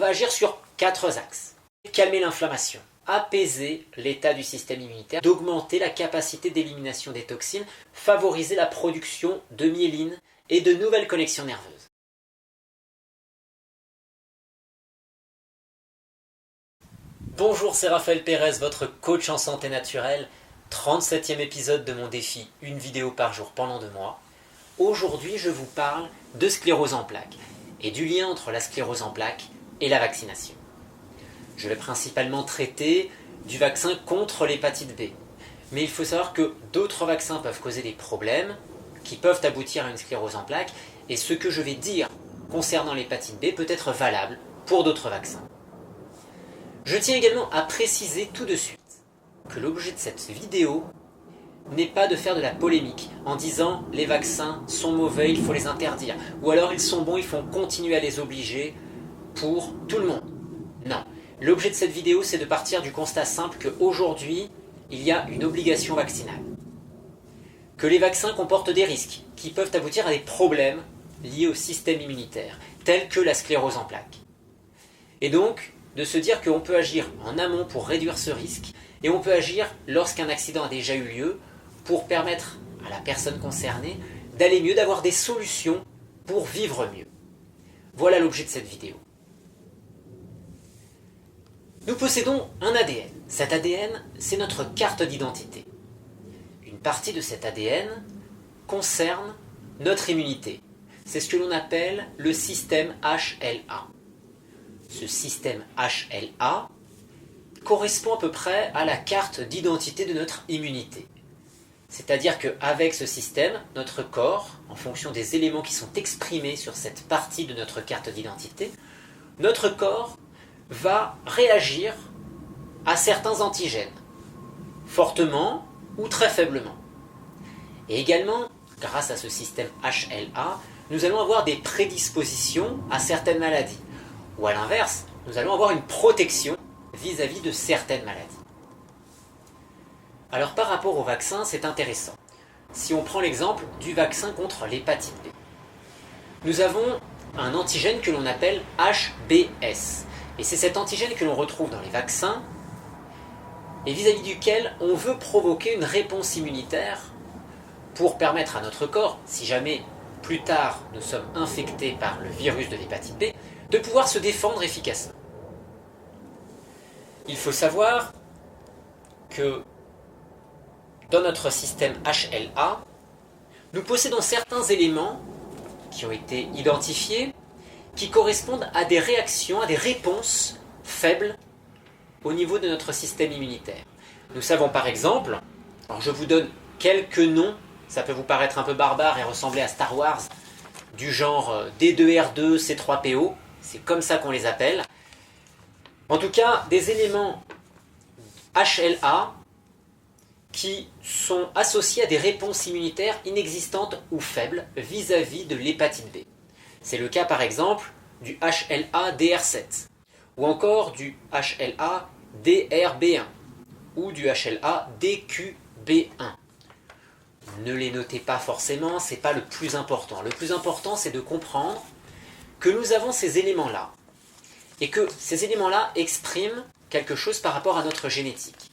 va agir sur 4 axes. Calmer l'inflammation, apaiser l'état du système immunitaire, d'augmenter la capacité d'élimination des toxines, favoriser la production de myéline et de nouvelles connexions nerveuses. Bonjour, c'est Raphaël Pérez, votre coach en santé naturelle. 37e épisode de mon défi, une vidéo par jour pendant 2 mois. Aujourd'hui, je vous parle de sclérose en plaques et du lien entre la sclérose en plaques et la vaccination. Je vais principalement traiter du vaccin contre l'hépatite B. Mais il faut savoir que d'autres vaccins peuvent causer des problèmes qui peuvent aboutir à une sclérose en plaques et ce que je vais dire concernant l'hépatite B peut être valable pour d'autres vaccins. Je tiens également à préciser tout de suite que l'objet de cette vidéo n'est pas de faire de la polémique en disant les vaccins sont mauvais, il faut les interdire, ou alors ils sont bons, il faut continuer à les obliger pour tout le monde. Non, l'objet de cette vidéo c'est de partir du constat simple qu'aujourd'hui il y a une obligation vaccinale, que les vaccins comportent des risques qui peuvent aboutir à des problèmes liés au système immunitaire, tels que la sclérose en plaques. Et donc, de se dire qu'on peut agir en amont pour réduire ce risque, et on peut agir lorsqu'un accident a déjà eu lieu pour permettre à la personne concernée d'aller mieux, d'avoir des solutions pour vivre mieux. Voilà l'objet de cette vidéo. Nous possédons un ADN. Cet ADN, c'est notre carte d'identité. Une partie de cet ADN concerne notre immunité. C'est ce que l'on appelle le système HLA. Ce système HLA correspond à peu près à la carte d'identité de notre immunité. C'est-à-dire qu'avec ce système, notre corps, en fonction des éléments qui sont exprimés sur cette partie de notre carte d'identité, notre corps va réagir à certains antigènes, fortement ou très faiblement. Et également, grâce à ce système HLA, nous allons avoir des prédispositions à certaines maladies. Ou à l'inverse, nous allons avoir une protection vis-à-vis de certaines maladies. Alors par rapport au vaccin, c'est intéressant. Si on prend l'exemple du vaccin contre l'hépatite B, nous avons un antigène que l'on appelle HBS. Et c'est cet antigène que l'on retrouve dans les vaccins et vis-à-vis duquel on veut provoquer une réponse immunitaire pour permettre à notre corps, si jamais plus tard nous sommes infectés par le virus de l'hépatite B, de pouvoir se défendre efficacement. Il faut savoir que dans notre système HLA, nous possédons certains éléments qui ont été identifiés, qui correspondent à des réactions, à des réponses faibles au niveau de notre système immunitaire. Nous savons par exemple, alors je vous donne quelques noms, ça peut vous paraître un peu barbare et ressembler à Star Wars, du genre D2R2, C3PO, c'est comme ça qu'on les appelle. En tout cas, des éléments HLA qui sont associés à des réponses immunitaires inexistantes ou faibles vis-à-vis de l'hépatite B. C'est le cas par exemple du HLA DR7 ou encore du HLA DRB1 ou du HLA DQB1. Ne les notez pas forcément, ce n'est pas le plus important. Le plus important, c'est de comprendre que nous avons ces éléments-là et que ces éléments-là expriment quelque chose par rapport à notre génétique.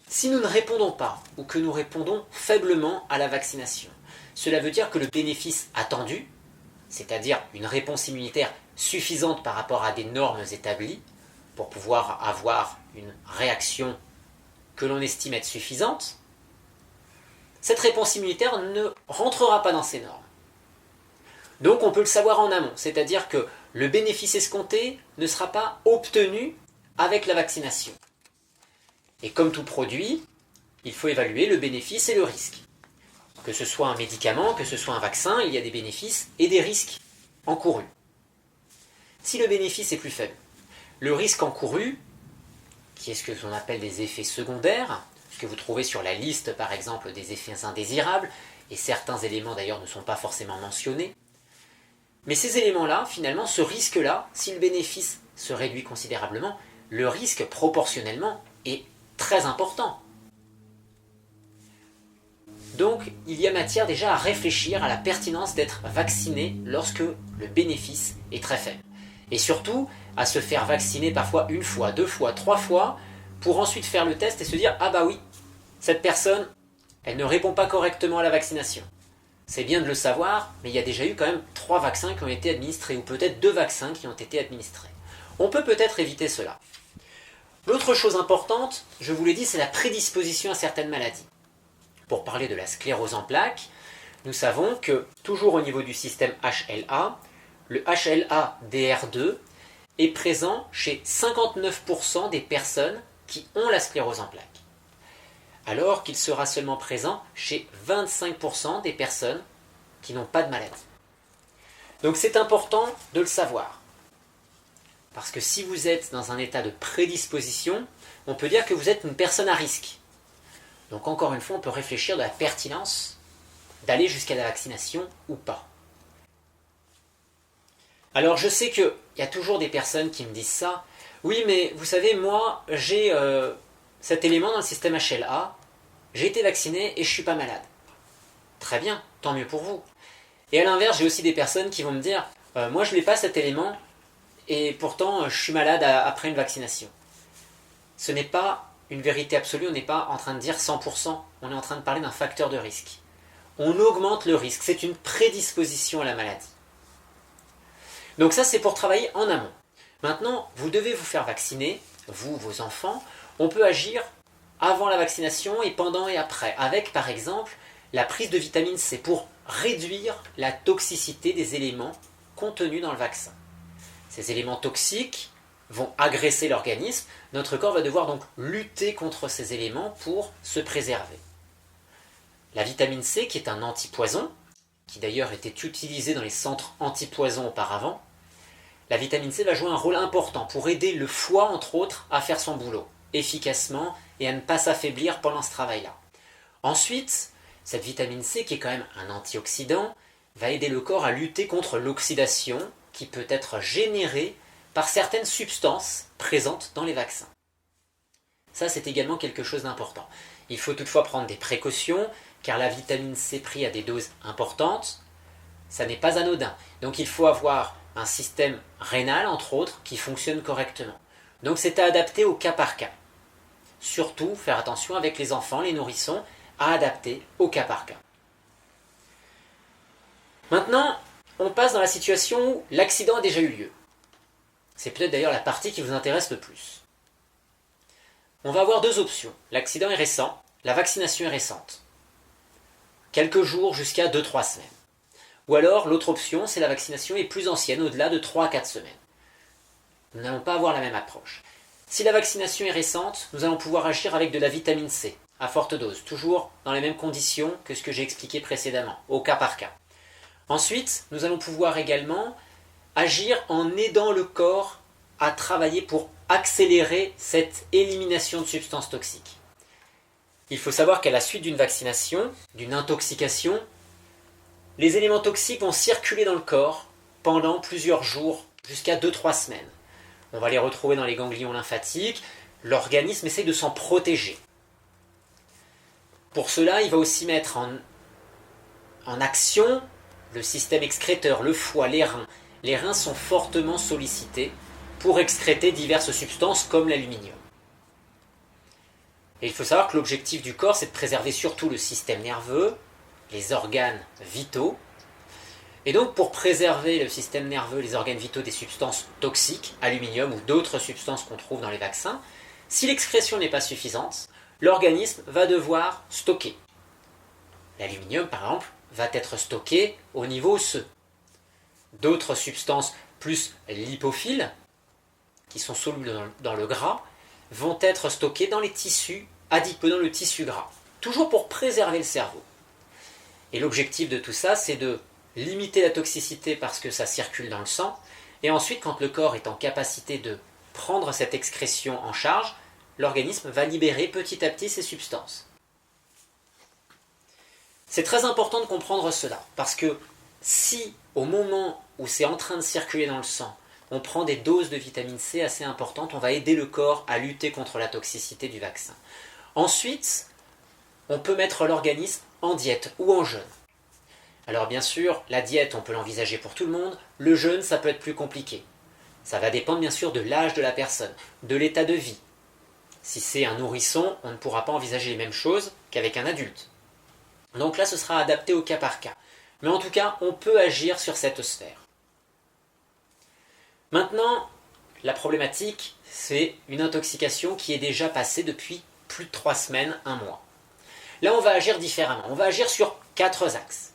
Si nous ne répondons pas ou que nous répondons faiblement à la vaccination, cela veut dire que le bénéfice attendu, c'est-à-dire une réponse immunitaire suffisante par rapport à des normes établies pour pouvoir avoir une réaction que l'on estime être suffisante, cette réponse immunitaire ne rentrera pas dans ces normes. Donc on peut le savoir en amont, c'est-à-dire que le bénéfice escompté ne sera pas obtenu avec la vaccination. Et comme tout produit, il faut évaluer le bénéfice et le risque. Que ce soit un médicament, que ce soit un vaccin, il y a des bénéfices et des risques encourus. Si le bénéfice est plus faible, le risque encouru, qui est ce que l'on appelle des effets secondaires, ce que vous trouvez sur la liste par exemple des effets indésirables, et certains éléments d'ailleurs ne sont pas forcément mentionnés, mais ces éléments-là, finalement, ce risque-là, si le bénéfice se réduit considérablement, le risque proportionnellement est très important. Donc, il y a matière déjà à réfléchir à la pertinence d'être vacciné lorsque le bénéfice est très faible. Et surtout, à se faire vacciner parfois une fois, deux fois, trois fois, pour ensuite faire le test et se dire « Ah bah oui, cette personne, elle ne répond pas correctement à la vaccination ». C'est bien de le savoir, mais il y a déjà eu quand même 3 vaccins qui ont été administrés, ou peut-être 2 vaccins qui ont été administrés. On peut peut-être éviter cela. L'autre chose importante, je vous l'ai dit, c'est la prédisposition à certaines maladies. Pour parler de la sclérose en plaques, nous savons que, toujours au niveau du système HLA, le HLA-DR2 est présent chez 59% des personnes qui ont la sclérose en plaques, alors qu'il sera seulement présent chez 25% des personnes qui n'ont pas de maladie. Donc c'est important de le savoir. Parce que si vous êtes dans un état de prédisposition, on peut dire que vous êtes une personne à risque. Donc encore une fois, on peut réfléchir de la pertinence d'aller jusqu'à la vaccination ou pas. Alors je sais qu'il y a toujours des personnes qui me disent ça. Oui, mais vous savez, moi, j'ai cet élément dans le système HLA, j'ai été vacciné et je ne suis pas malade. Très bien, tant mieux pour vous. Et à l'inverse, j'ai aussi des personnes qui vont me dire moi je n'ai pas cet élément et pourtant je suis malade après une vaccination. Ce n'est pas une vérité absolue, on n'est pas en train de dire 100%, on est en train de parler d'un facteur de risque. On augmente le risque, c'est une prédisposition à la maladie. Donc ça c'est pour travailler en amont. Maintenant, vous devez vous faire vacciner, vous, vos enfants. On peut agir avant la vaccination et pendant et après, avec par exemple la prise de vitamine C pour réduire la toxicité des éléments contenus dans le vaccin. Ces éléments toxiques vont agresser l'organisme, notre corps va devoir donc lutter contre ces éléments pour se préserver. La vitamine C, qui est un antipoison, qui d'ailleurs était utilisé dans les centres antipoison auparavant, la vitamine C va jouer un rôle important pour aider le foie, entre autres, à faire son boulot efficacement et à ne pas s'affaiblir pendant ce travail-là. Ensuite, cette vitamine C, qui est quand même un antioxydant, va aider le corps à lutter contre l'oxydation qui peut être générée par certaines substances présentes dans les vaccins. Ça, c'est également quelque chose d'important. Il faut toutefois prendre des précautions, car la vitamine C prise à des doses importantes, ça n'est pas anodin. Donc il faut avoir un système rénal, entre autres, qui fonctionne correctement. Donc c'est à adapter au cas par cas. Surtout, faire attention avec les enfants, les nourrissons, à adapter au cas par cas. Maintenant, on passe dans la situation où l'accident a déjà eu lieu. C'est peut-être d'ailleurs la partie qui vous intéresse le plus. On va avoir 2 options. L'accident est récent, la vaccination est récente. Quelques jours jusqu'à 2-3 semaines. Ou alors, l'autre option, c'est la vaccination est plus ancienne, au-delà de 3 à 4 semaines. Nous n'allons pas avoir la même approche. Si la vaccination est récente, nous allons pouvoir agir avec de la vitamine C, à forte dose, toujours dans les mêmes conditions que ce que j'ai expliqué précédemment, au cas par cas. Ensuite, nous allons pouvoir également agir en aidant le corps à travailler pour accélérer cette élimination de substances toxiques. Il faut savoir qu'à la suite d'une vaccination, d'une intoxication, les éléments toxiques vont circuler dans le corps pendant plusieurs jours, jusqu'à 2-3 semaines. On va les retrouver dans les ganglions lymphatiques, l'organisme essaie de s'en protéger. Pour cela, il va aussi mettre en action le système excréteur, le foie, les reins. Les reins sont fortement sollicités pour excréter diverses substances comme l'aluminium. Et il faut savoir que l'objectif du corps, c'est de préserver surtout le système nerveux, les organes vitaux. Et donc pour préserver le système nerveux, les organes vitaux des substances toxiques, aluminium ou d'autres substances qu'on trouve dans les vaccins, si l'excrétion n'est pas suffisante, l'organisme va devoir stocker. L'aluminium, par exemple, va être stocké au niveau osseux. D'autres substances plus lipophiles, qui sont solubles dans le gras, vont être stockées dans les tissus adipeux, dans le tissu gras. Toujours pour préserver le cerveau. Et l'objectif de tout ça, c'est de limiter la toxicité parce que ça circule dans le sang, et ensuite, quand le corps est en capacité de prendre cette excrétion en charge, l'organisme va libérer petit à petit ces substances. C'est très important de comprendre cela, parce que si, au moment où c'est en train de circuler dans le sang, on prend des doses de vitamine C assez importantes, on va aider le corps à lutter contre la toxicité du vaccin. Ensuite, on peut mettre l'organisme en diète ou en jeûne. Alors bien sûr, la diète, on peut l'envisager pour tout le monde. Le jeûne, ça peut être plus compliqué. Ça va dépendre bien sûr de l'âge de la personne, de l'état de vie. Si c'est un nourrisson, on ne pourra pas envisager les mêmes choses qu'avec un adulte. Donc là, ce sera adapté au cas par cas. Mais en tout cas, on peut agir sur cette sphère. Maintenant, la problématique, c'est une intoxication qui est déjà passée depuis plus de 3 semaines, 1 mois. Là, on va agir différemment. On va agir sur 4 axes.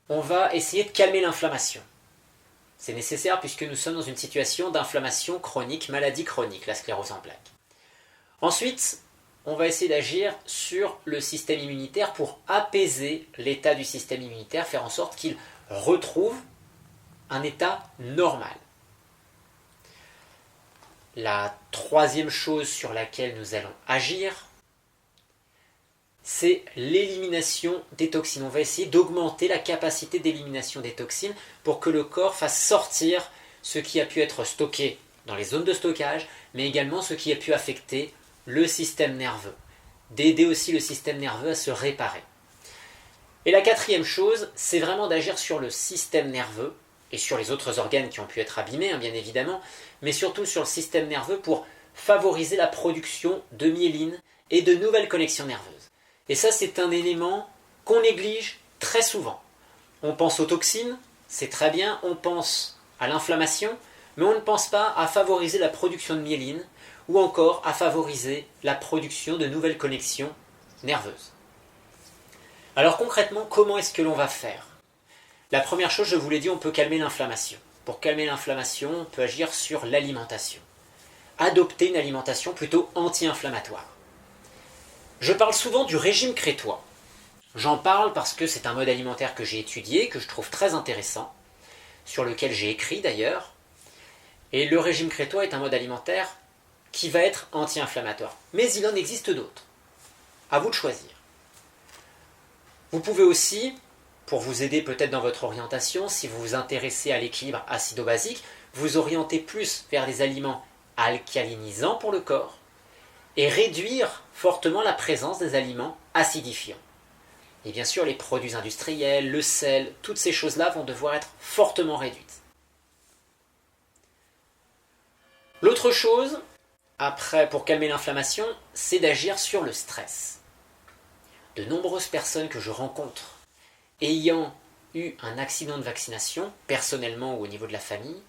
On va essayer de calmer l'inflammation. C'est nécessaire puisque nous sommes dans une situation d'inflammation chronique, maladie chronique, la sclérose en plaques. Ensuite, on va essayer d'agir sur le système immunitaire pour apaiser l'état du système immunitaire, faire en sorte qu'il retrouve un état normal. La troisième chose sur laquelle nous allons agir, c'est l'élimination des toxines. On va essayer d'augmenter la capacité d'élimination des toxines pour que le corps fasse sortir ce qui a pu être stocké dans les zones de stockage, mais également ce qui a pu affecter le système nerveux. D'aider aussi le système nerveux à se réparer. Et la quatrième chose, c'est vraiment d'agir sur le système nerveux et sur les autres organes qui ont pu être abîmés, bien évidemment, mais surtout sur le système nerveux pour favoriser la production de myéline et de nouvelles connexions nerveuses. Et ça, c'est un élément qu'on néglige très souvent. On pense aux toxines, c'est très bien, on pense à l'inflammation, mais on ne pense pas à favoriser la production de myéline ou encore à favoriser la production de nouvelles connexions nerveuses. Alors concrètement, comment est-ce que l'on va faire ? La première chose, je vous l'ai dit, on peut calmer l'inflammation. Pour calmer l'inflammation, on peut agir sur l'alimentation. Adopter une alimentation plutôt anti-inflammatoire. Je parle souvent du régime crétois. J'en parle parce que c'est un mode alimentaire que j'ai étudié, que je trouve très intéressant, sur lequel j'ai écrit d'ailleurs. Et le régime crétois est un mode alimentaire qui va être anti-inflammatoire. Mais il en existe d'autres. À vous de choisir. Vous pouvez aussi, pour vous aider peut-être dans votre orientation, si vous vous intéressez à l'équilibre acido-basique, vous orienter plus vers des aliments alcalinisants pour le corps et réduire fortement la présence des aliments acidifiants. Et bien sûr, les produits industriels, le sel, toutes ces choses-là vont devoir être fortement réduites. L'autre chose, après, pour calmer l'inflammation, c'est d'agir sur le stress. De nombreuses personnes que je rencontre ayant eu un accident de vaccination, personnellement ou au niveau de la famille,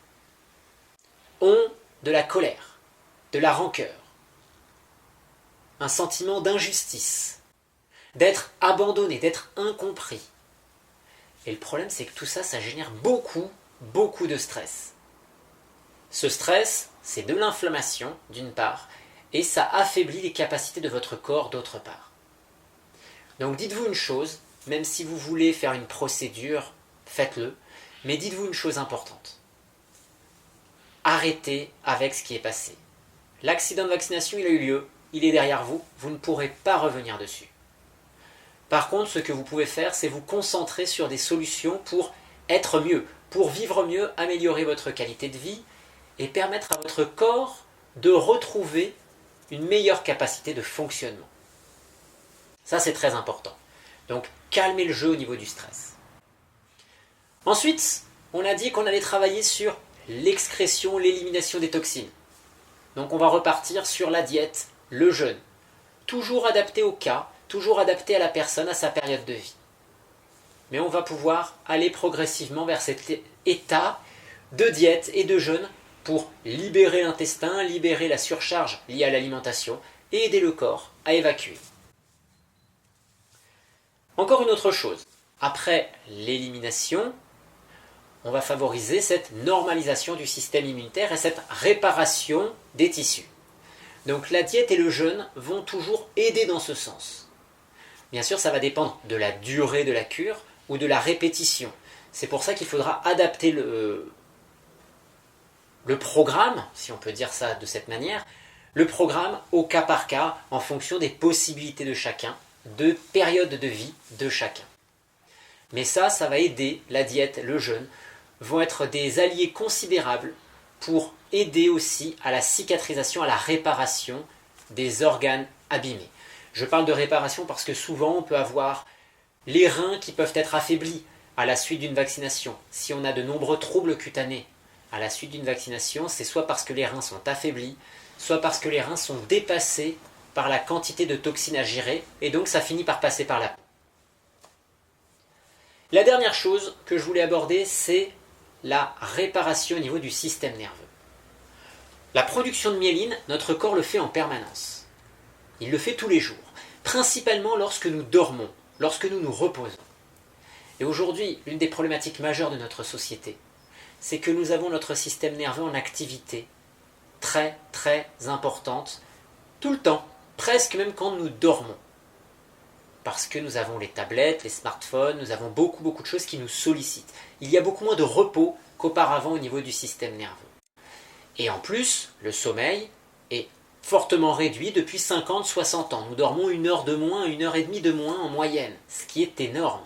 ont de la colère, de la rancœur, un sentiment d'injustice, d'être abandonné, d'être incompris. Et le problème, c'est que tout ça, ça génère beaucoup de stress. Ce stress, c'est de l'inflammation, d'une part, et ça affaiblit les capacités de votre corps, d'autre part. Donc dites-vous une chose, même si vous voulez faire une procédure, faites-le, mais dites-vous une chose importante. Arrêtez avec ce qui est passé. L'accident de vaccination, il a eu lieu, il est derrière vous, vous ne pourrez pas revenir dessus. Par contre, ce que vous pouvez faire, c'est vous concentrer sur des solutions pour être mieux, pour vivre mieux, améliorer votre qualité de vie et permettre à votre corps de retrouver une meilleure capacité de fonctionnement. Ça, c'est très important. Donc, calmez le jeu au niveau du stress. Ensuite, on a dit qu'on allait travailler sur l'excrétion, l'élimination des toxines. Donc, on va repartir sur la diète, le jeûne. Toujours adapté au cas, toujours adapté à la personne, à sa période de vie. Mais on va pouvoir aller progressivement vers cet état de diète et de jeûne pour libérer l'intestin, libérer la surcharge liée à l'alimentation et aider le corps à évacuer. Encore une autre chose, après l'élimination, on va favoriser cette normalisation du système immunitaire et cette réparation des tissus. Donc la diète et le jeûne vont toujours aider dans ce sens. Bien sûr, ça va dépendre de la durée de la cure ou de la répétition. C'est pour ça qu'il faudra adapter le programme, si on peut dire ça de cette manière, le programme au cas par cas, en fonction des possibilités de chacun, de période de vie de chacun. Mais ça va aider, la diète, le jeûne, vont être des alliés considérables pour aider aussi à la cicatrisation, à la réparation des organes abîmés. Je parle de réparation parce que souvent on peut avoir les reins qui peuvent être affaiblis à la suite d'une vaccination. Si on a de nombreux troubles cutanés, à la suite d'une vaccination, c'est soit parce que les reins sont affaiblis, soit parce que les reins sont dépassés par la quantité de toxines à gérer, et donc ça finit par passer par la peau. La dernière chose que je voulais aborder, c'est la réparation au niveau du système nerveux. La production de myéline, notre corps le fait en permanence. Il le fait tous les jours, principalement lorsque nous dormons, lorsque nous nous reposons. Et aujourd'hui, l'une des problématiques majeures de notre société, c'est que nous avons notre système nerveux en activité très très importante, tout le temps, presque même quand nous dormons. Parce que nous avons les tablettes, les smartphones, nous avons beaucoup de choses qui nous sollicitent. Il y a beaucoup moins de repos qu'auparavant au niveau du système nerveux. Et en plus, le sommeil est fortement réduit depuis 50-60 ans. Nous dormons 1 heure de moins, 1 heure et demie de moins en moyenne, ce qui est énorme.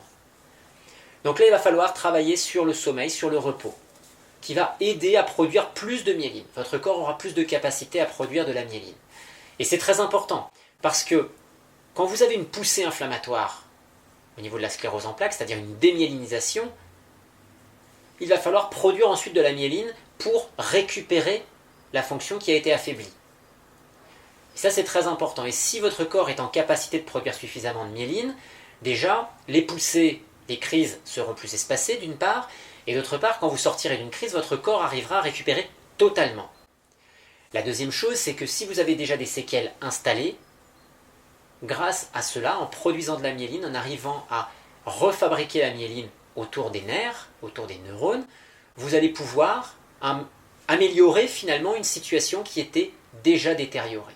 Donc là, il va falloir travailler sur le sommeil, sur le repos, qui va aider à produire plus de myéline. Votre corps aura plus de capacité à produire de la myéline. Et c'est très important, parce que quand vous avez une poussée inflammatoire au niveau de la sclérose en plaques, c'est-à-dire une démyélinisation, il va falloir produire ensuite de la myéline pour récupérer la fonction qui a été affaiblie. Et ça, c'est très important. Et si votre corps est en capacité de produire suffisamment de myéline, déjà, les poussées, les crises seront plus espacées d'une part, et d'autre part, quand vous sortirez d'une crise, votre corps arrivera à récupérer totalement. La deuxième chose, c'est que si vous avez déjà des séquelles installées, grâce à cela, en produisant de la myéline, en arrivant à refabriquer la myéline autour des nerfs, autour des neurones, vous allez pouvoir améliorer finalement une situation qui était déjà détériorée.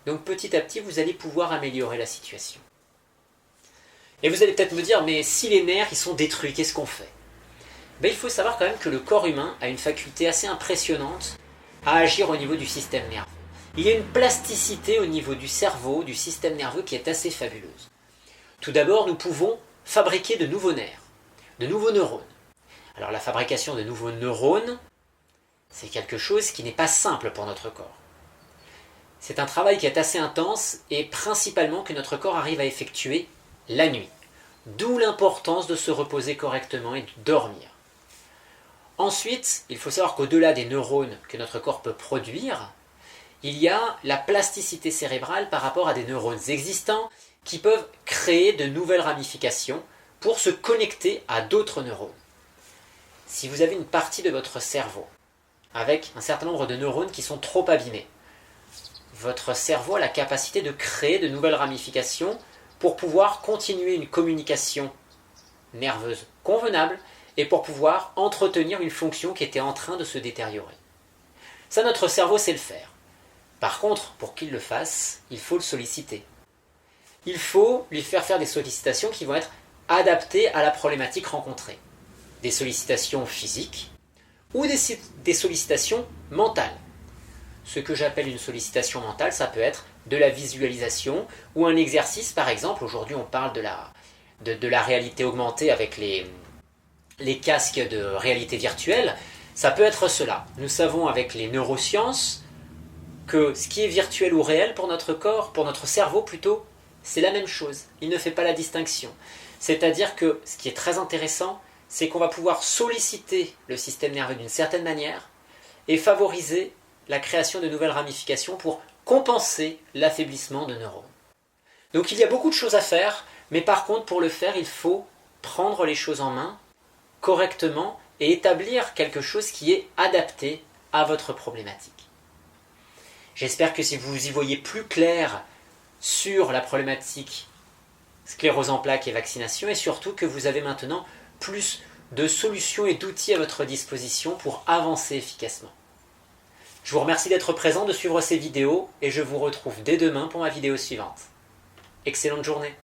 Donc petit à petit, vous allez pouvoir améliorer la situation. Et vous allez peut-être me dire, mais si les nerfs ils sont détruits, qu'est-ce qu'on fait? Il faut savoir quand même que le corps humain a une faculté assez impressionnante à agir au niveau du système nerveux. Il y a une plasticité au niveau du cerveau, du système nerveux qui est assez fabuleuse. Tout d'abord, nous pouvons fabriquer de nouveaux nerfs, de nouveaux neurones. Alors la fabrication de nouveaux neurones, c'est quelque chose qui n'est pas simple pour notre corps. C'est un travail qui est assez intense et principalement que notre corps arrive à effectuer la nuit. D'où l'importance de se reposer correctement et de dormir. Ensuite, il faut savoir qu'au-delà des neurones que notre corps peut produire, il y a la plasticité cérébrale par rapport à des neurones existants qui peuvent créer de nouvelles ramifications pour se connecter à d'autres neurones. Si vous avez une partie de votre cerveau avec un certain nombre de neurones qui sont trop abîmés, votre cerveau a la capacité de créer de nouvelles ramifications pour pouvoir continuer une communication nerveuse convenable et pour pouvoir entretenir une fonction qui était en train de se détériorer. Ça, notre cerveau sait le faire. Par contre, pour qu'il le fasse, il faut le solliciter. Il faut lui faire des sollicitations qui vont être adaptées à la problématique rencontrée. Des sollicitations physiques ou des sollicitations mentales. Ce que j'appelle une sollicitation mentale, ça peut être de la visualisation ou un exercice, par exemple. Aujourd'hui, on parle de la réalité augmentée avec les casques de réalité virtuelle. Ça peut être cela. Nous savons avec les neurosciences que ce qui est virtuel ou réel pour notre corps, pour notre cerveau plutôt, c'est la même chose. Il ne fait pas la distinction. C'est-à-dire que ce qui est très intéressant, c'est qu'on va pouvoir solliciter le système nerveux d'une certaine manière et favoriser la création de nouvelles ramifications pour compenser l'affaiblissement de neurones. Donc il y a beaucoup de choses à faire, mais par contre pour le faire, il faut prendre les choses en main correctement et établir quelque chose qui est adapté à votre problématique. J'espère que si vous y voyez plus clair sur la problématique sclérose en plaques et vaccination, et surtout que vous avez maintenant plus de solutions et d'outils à votre disposition pour avancer efficacement. Je vous remercie d'être présent, de suivre ces vidéos, et je vous retrouve dès demain pour ma vidéo suivante. Excellente journée!